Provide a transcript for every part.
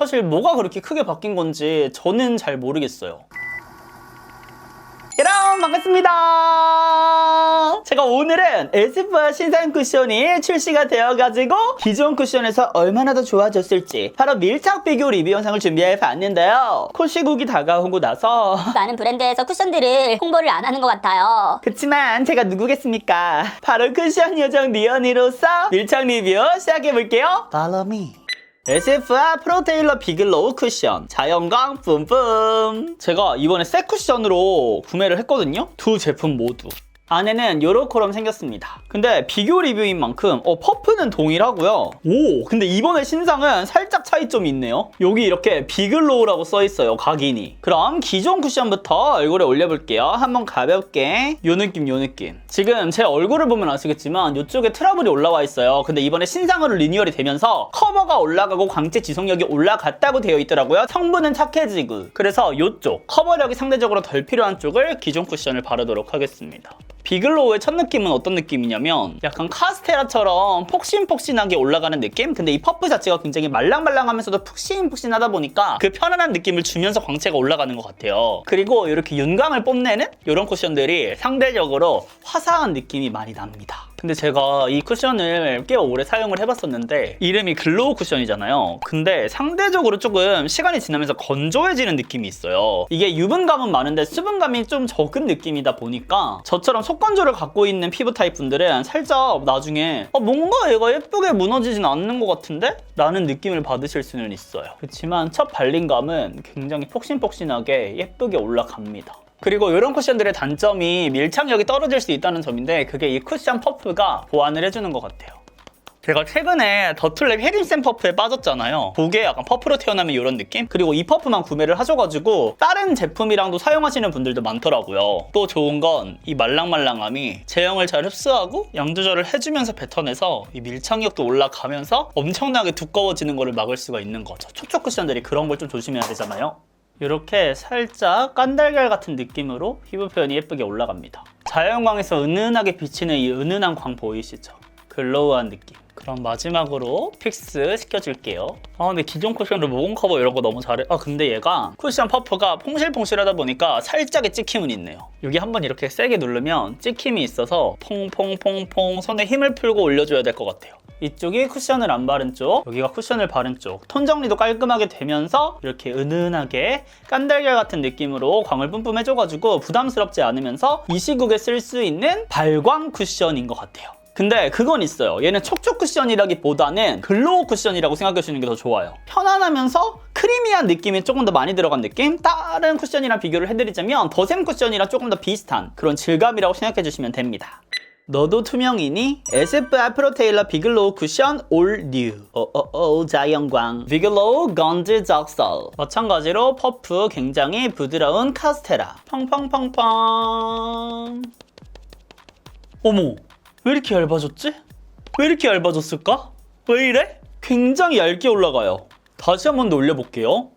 사실 뭐가 그렇게 크게 바뀐 건지 저는 잘 모르겠어요. 여러분 반갑습니다. 제가 오늘은 에스쁘아 신상 쿠션이 출시가 되어가지고 기존 쿠션에서 얼마나 더 좋아졌을지 바로 밀착 비교 리뷰 영상을 준비해 봤는데요. 곧 시국이 다가오고 나서 많은 브랜드에서 쿠션들을 홍보를 안 하는 것 같아요. 그치만 제가 누구겠습니까? 바로 쿠션 요정 리언이로서 밀착 리뷰 시작해볼게요. Follow me. 에스쁘아 프로테일러 비글로우 쿠션 자연광 뿜뿜. 제가 이번에 새 쿠션으로 구매를 했거든요. 두 제품 모두. 안에는 요렇게럼 생겼습니다. 근데 비교 리뷰인 만큼 퍼프는 동일하고요. 오, 근데 이번에 신상은 살짝 차이점이 있네요. 여기 이렇게 비글로우라고 써있어요, 각인이. 그럼 기존 쿠션부터 얼굴에 올려볼게요. 한번 가볍게 요 느낌. 지금 제 얼굴을 보면 아시겠지만 이쪽에 트러블이 올라와 있어요. 근데 이번에 신상으로 리뉴얼이 되면서 커버가 올라가고 광채 지속력이 올라갔다고 되어 있더라고요. 성분은 착해지고. 그래서 이쪽 커버력이 상대적으로 덜 필요한 쪽을 기존 쿠션을 바르도록 하겠습니다. 비글로우의 첫 느낌은 어떤 느낌이냐면 약간 카스테라처럼 폭신폭신하게 올라가는 느낌? 근데 이 퍼프 자체가 굉장히 말랑말랑하면서도 푹신푹신하다 보니까 그 편안한 느낌을 주면서 광채가 올라가는 것 같아요. 그리고 이렇게 윤광을 뽐내는 이런 쿠션들이 상대적으로 화사한 느낌이 많이 납니다. 근데 제가 이 쿠션을 꽤 오래 사용을 해봤었는데 이름이 글로우 쿠션이잖아요. 근데 상대적으로 조금 시간이 지나면서 건조해지는 느낌이 있어요. 이게 유분감은 많은데 수분감이 좀 적은 느낌이다 보니까 저처럼 속건조를 갖고 있는 피부 타입 분들은 살짝 나중에 뭔가 얘가 예쁘게 무너지진 않는 것 같은데? 라는 느낌을 받으실 수는 있어요. 그렇지만 첫 발림감은 굉장히 폭신폭신하게 예쁘게 올라갑니다. 그리고 이런 쿠션들의 단점이 밀착력이 떨어질 수 있다는 점인데 그게 이 쿠션 퍼프가 보완을 해주는 것 같아요. 제가 최근에 더툴랩 헤림센 퍼프에 빠졌잖아요. 그게 약간 퍼프로 태어나면 이런 느낌? 그리고 이 퍼프만 구매를 하셔가지고 다른 제품이랑도 사용하시는 분들도 많더라고요. 또 좋은 건 이 말랑말랑함이 제형을 잘 흡수하고 양 조절을 해주면서 뱉어내서 이 밀착력도 올라가면서 엄청나게 두꺼워지는 거를 막을 수가 있는 거죠. 촉촉 쿠션들이 그런 걸 좀 조심해야 되잖아요. 이렇게 살짝 깐달걀 같은 느낌으로 피부 표현이 예쁘게 올라갑니다. 자연광에서 은은하게 비치는 이 은은한 광 보이시죠? 글로우한 느낌. 그럼 마지막으로 픽스 시켜줄게요. 근데 기존 쿠션으로 모공 커버 이런 거 너무 잘해. 근데 얘가 쿠션 퍼프가 퐁실퐁실하다 보니까 살짝의 찍힘은 있네요. 여기 한번 이렇게 세게 누르면 찍힘이 있어서 퐁퐁퐁퐁 손에 힘을 풀고 올려줘야 될 것 같아요. 이쪽이 쿠션을 안 바른 쪽, 여기가 쿠션을 바른 쪽. 톤 정리도 깔끔하게 되면서 이렇게 은은하게 깐달걀 같은 느낌으로 광을 뿜뿜 해줘가지고 부담스럽지 않으면서 이 시국에 쓸 수 있는 발광 쿠션인 것 같아요. 근데 그건 있어요. 얘는 촉촉 쿠션이라기보다는 글로우 쿠션이라고 생각하시는 게 더 좋아요. 편안하면서 크리미한 느낌이 조금 더 많이 들어간 느낌? 다른 쿠션이랑 비교를 해드리자면 더샘 쿠션이랑 조금 더 비슷한 그런 질감이라고 생각해주시면 됩니다. 너도 투명이니? 에스쁘아 프로테일러 비글로우 쿠션 올 뉴. 자연광 비글로우 건즈 적설. 마찬가지로 퍼프 굉장히 부드러운 카스테라. 팡팡팡팡. 어머, 왜 이렇게 얇아졌지? 왜 이렇게 얇아졌을까? 왜 이래? 굉장히 얇게 올라가요. 다시 한 번 더 올려볼게요.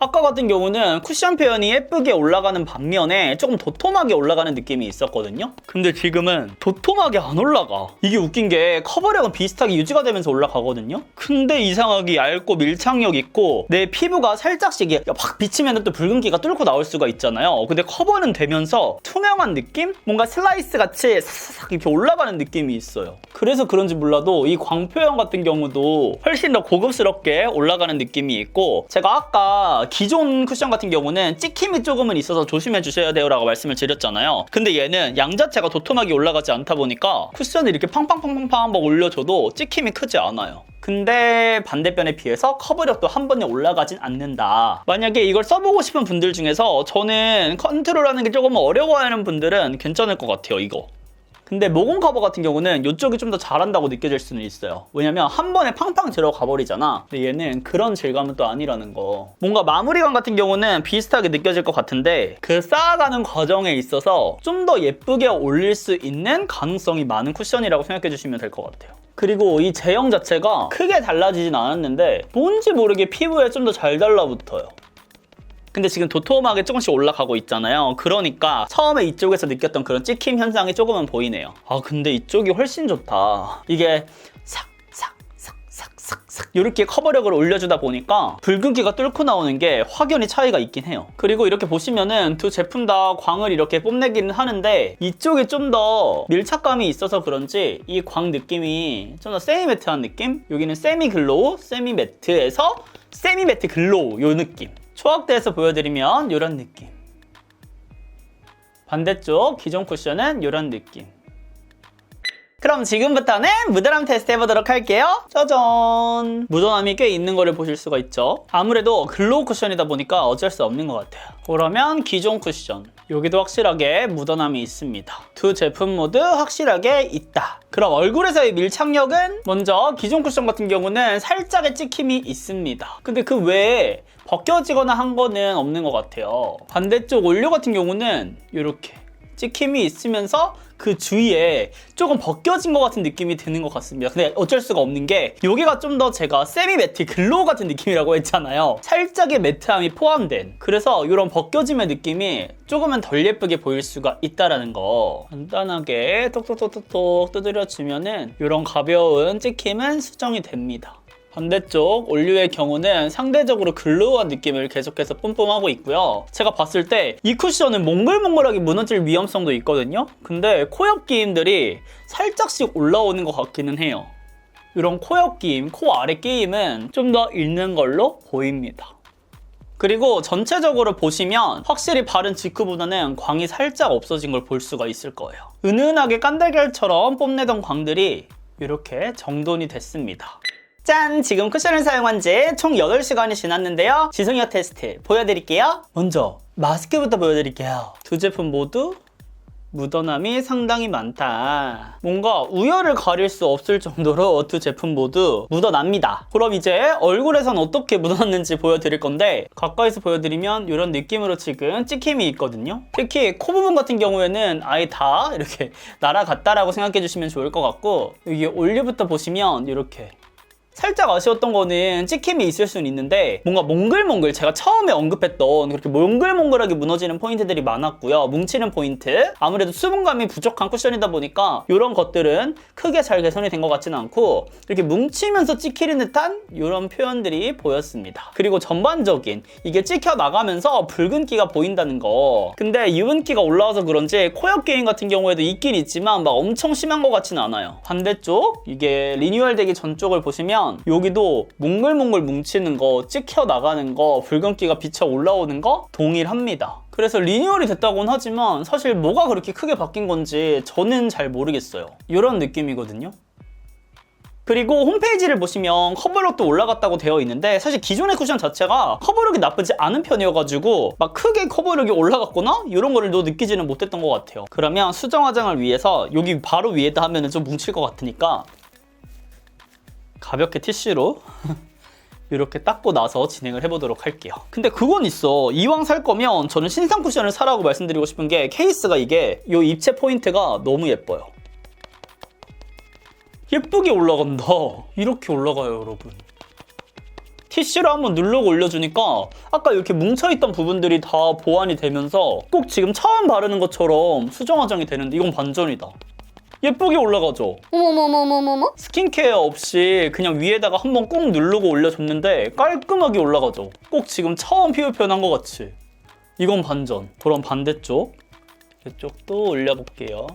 아까 같은 경우는 쿠션 표현이 예쁘게 올라가는 반면에 조금 도톰하게 올라가는 느낌이 있었거든요. 근데 지금은 도톰하게 안 올라가. 이게 웃긴 게 커버력은 비슷하게 유지가 되면서 올라가거든요. 근데 이상하게 얇고 밀착력 있고 내 피부가 살짝씩 확 비치면 또 붉은기가 뚫고 나올 수가 있잖아요. 근데 커버는 되면서 투명한 느낌? 뭔가 슬라이스 같이 사삭 이렇게 올라가는 느낌이 있어요. 그래서 그런지 몰라도 이 광 표현 같은 경우도 훨씬 더 고급스럽게 올라가는 느낌이 있고, 제가 아까 기존 쿠션 같은 경우는 찍힘이 조금은 있어서 조심해 주셔야 돼요 라고 말씀을 드렸잖아요. 근데 얘는 양 자체가 도톰하게 올라가지 않다 보니까 쿠션을 이렇게 팡팡팡팡팡 막 올려줘도 찍힘이 크지 않아요. 근데 반대편에 비해서 커버력도 한 번에 올라가진 않는다. 만약에 이걸 써보고 싶은 분들 중에서 저는 컨트롤하는 게 조금 어려워하는 분들은 괜찮을 것 같아요, 이거. 근데 모공 커버 같은 경우는 이쪽이 좀 더 잘한다고 느껴질 수는 있어요. 왜냐면 한 번에 팡팡 들어가 버리잖아. 근데 얘는 그런 질감은 또 아니라는 거. 뭔가 마무리감 같은 경우는 비슷하게 느껴질 것 같은데 그 쌓아가는 과정에 있어서 좀 더 예쁘게 올릴 수 있는 가능성이 많은 쿠션이라고 생각해 주시면 될 것 같아요. 그리고 이 제형 자체가 크게 달라지진 않았는데 뭔지 모르게 피부에 좀 더 잘 달라붙어요. 근데 지금 도톰하게 조금씩 올라가고 있잖아요. 그러니까 처음에 이쪽에서 느꼈던 그런 찍힘 현상이 조금은 보이네요. 아, 근데 이쪽이 훨씬 좋다. 이게 싹싹싹싹싹 이렇게 커버력을 올려주다 보니까 붉은기가 뚫고 나오는 게 확연히 차이가 있긴 해요. 그리고 이렇게 보시면은 두 제품 다 광을 이렇게 뽐내기는 하는데 이쪽이 좀 더 밀착감이 있어서 그런지 이 광 느낌이 좀 더 세미 매트한 느낌? 여기는 세미 글로우, 세미 매트에서 세미 매트 글로우 요 느낌. 초확대해서 보여드리면 이런 느낌. 반대쪽 기존 쿠션은 이런 느낌. 그럼 지금부터는 묻어남 테스트 해보도록 할게요. 짜잔! 묻어남이 꽤 있는 거를 보실 수가 있죠. 아무래도 글로우 쿠션이다 보니까 어쩔 수 없는 것 같아요. 그러면 기존 쿠션, 여기도 확실하게 묻어남이 있습니다. 두 제품 모두 확실하게 있다. 그럼 얼굴에서의 밀착력은 먼저 기존 쿠션 같은 경우는 살짝의 찍힘이 있습니다. 근데 그 외에 벗겨지거나 한 거는 없는 것 같아요. 반대쪽 올류 같은 경우는 이렇게 찍힘이 있으면서 그 주위에 조금 벗겨진 것 같은 느낌이 드는 것 같습니다. 근데 어쩔 수가 없는 게 여기가 좀 더 제가 세미 매트 글로우 같은 느낌이라고 했잖아요. 살짝의 매트함이 포함된, 그래서 이런 벗겨짐의 느낌이 조금은 덜 예쁘게 보일 수가 있다라는 거. 간단하게 톡톡톡톡톡 두드려주면은 이런 가벼운 찍힘은 수정이 됩니다. 반대쪽 올류의 경우는 상대적으로 글로우한 느낌을 계속해서 뿜뿜하고 있고요. 제가 봤을 때 이 쿠션은 몽글몽글하게 무너질 위험성도 있거든요. 근데 코옆 끼임들이 살짝씩 올라오는 것 같기는 해요. 이런 코옆 끼임, 코 아래 끼임은 좀 더 있는 걸로 보입니다. 그리고 전체적으로 보시면 확실히 바른 직후보다는 광이 살짝 없어진 걸 볼 수가 있을 거예요. 은은하게 깐달걀처럼 뽐내던 광들이 이렇게 정돈이 됐습니다. 짠! 지금 쿠션을 사용한 지 총 8시간이 지났는데요. 지속력 테스트 보여드릴게요. 먼저 마스크부터 보여드릴게요. 두 제품 모두 묻어남이 상당히 많다. 뭔가 우열을 가릴 수 없을 정도로 두 제품 모두 묻어납니다. 그럼 이제 얼굴에선 어떻게 묻어났는지 보여드릴 건데, 가까이서 보여드리면 이런 느낌으로 지금 찍힘이 있거든요. 특히 코 부분 같은 경우에는 아예 다 이렇게 날아갔다라고 생각해 주시면 좋을 것 같고, 여기 올류부터 보시면 이렇게 살짝 아쉬웠던 거는 찍힘이 있을 수는 있는데 뭔가 몽글몽글, 제가 처음에 언급했던 그렇게 몽글몽글하게 무너지는 포인트들이 많았고요. 뭉치는 포인트, 아무래도 수분감이 부족한 쿠션이다 보니까 이런 것들은 크게 잘 개선이 된 것 같지는 않고 이렇게 뭉치면서 찍히는 듯한 이런 표현들이 보였습니다. 그리고 전반적인 이게 찍혀 나가면서 붉은기가 보인다는 거. 근데 유분기가 올라와서 그런지 코옆 게임 같은 경우에도 있긴 있지만 막 엄청 심한 것 같지는 않아요. 반대쪽 이게 리뉴얼 되기 전 쪽을 보시면 여기도 몽글몽글 뭉치는 거, 찍혀 나가는 거, 붉은기가 비쳐 올라오는 거 동일합니다. 그래서 리뉴얼이 됐다고는 하지만 사실 뭐가 그렇게 크게 바뀐 건지 저는 잘 모르겠어요. 이런 느낌이거든요. 그리고 홈페이지를 보시면 커버력도 올라갔다고 되어 있는데 사실 기존의 쿠션 자체가 커버력이 나쁘지 않은 편이어가지고 막 크게 커버력이 올라갔거나 이런 거를 느끼지는 못했던 것 같아요. 그러면 수정 화장을 위해서 여기 바로 위에다 하면 좀 뭉칠 것 같으니까 가볍게 티슈로 이렇게 닦고 나서 진행을 해보도록 할게요. 근데 그건 있어. 이왕 살 거면 저는 신상 쿠션을 사라고 말씀드리고 싶은 게, 케이스가 이게 이 입체 포인트가 너무 예뻐요. 예쁘게 올라간다. 이렇게 올라가요, 여러분. 티슈를 한번 누르고 올려주니까 아까 이렇게 뭉쳐있던 부분들이 다 보완이 되면서 꼭 지금 처음 바르는 것처럼 수정 화장이 되는데 이건 반전이다. 예쁘게 올라가죠? 어머머머머머머? 스킨케어 없이 그냥 위에다가 한번 꾹 누르고 올려줬는데 깔끔하게 올라가죠? 꼭 지금 처음 피부 표현한 것 같이. 이건 반전. 그럼 반대쪽 이쪽도 올려볼게요.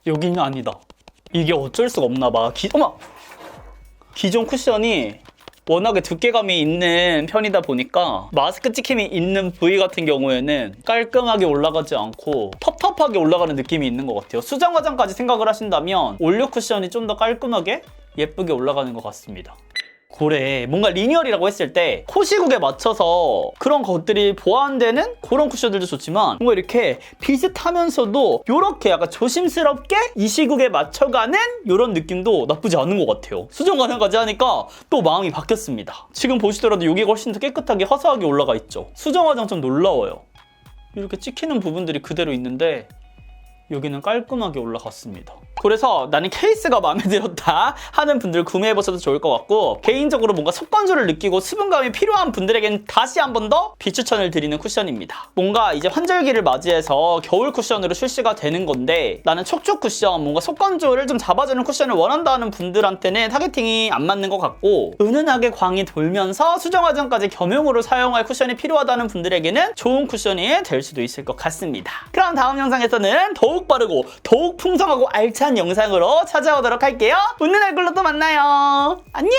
여기는 아니다. 이게 어쩔 수가 없나 봐. 어머! 기존 쿠션이 워낙에 두께감이 있는 편이다 보니까 마스크 찍힘이 있는 부위 같은 경우에는 깔끔하게 올라가지 않고 텁텁하게 올라가는 느낌이 있는 것 같아요. 수정 화장까지 생각을 하신다면 올류 쿠션이 좀 더 깔끔하게 예쁘게 올라가는 것 같습니다. 그래, 뭔가 리뉴얼이라고 했을 때 코시국에 맞춰서 그런 것들이 보완되는 그런 쿠션들도 좋지만 뭔가 이렇게 비슷하면서도 이렇게 약간 조심스럽게 이 시국에 맞춰가는 이런 느낌도 나쁘지 않은 것 같아요. 수정 가능까지 하니까 또 마음이 바뀌었습니다. 지금 보시더라도 여기가 훨씬 더 깨끗하게 화사하게 올라가 있죠. 수정 화장 좀 놀라워요. 이렇게 찍히는 부분들이 그대로 있는데 여기는 깔끔하게 올라갔습니다. 그래서 나는 케이스가 마음에 들었다 하는 분들 구매해보셔도 좋을 것 같고, 개인적으로 뭔가 속건조를 느끼고 수분감이 필요한 분들에겐 다시 한 번 더 비추천을 드리는 쿠션입니다. 뭔가 이제 환절기를 맞이해서 겨울 쿠션으로 출시가 되는 건데, 나는 촉촉 쿠션, 뭔가 속건조를 좀 잡아주는 쿠션을 원한다는 분들한테는 타겟팅이 안 맞는 것 같고, 은은하게 광이 돌면서 수정 화장까지 겸용으로 사용할 쿠션이 필요하다는 분들에게는 좋은 쿠션이 될 수도 있을 것 같습니다. 그럼 다음 영상에서는 더욱 빠르고 더욱 풍성하고 알찬 영상으로 찾아오도록 할게요. 웃는 얼굴로 또 만나요. 안녕.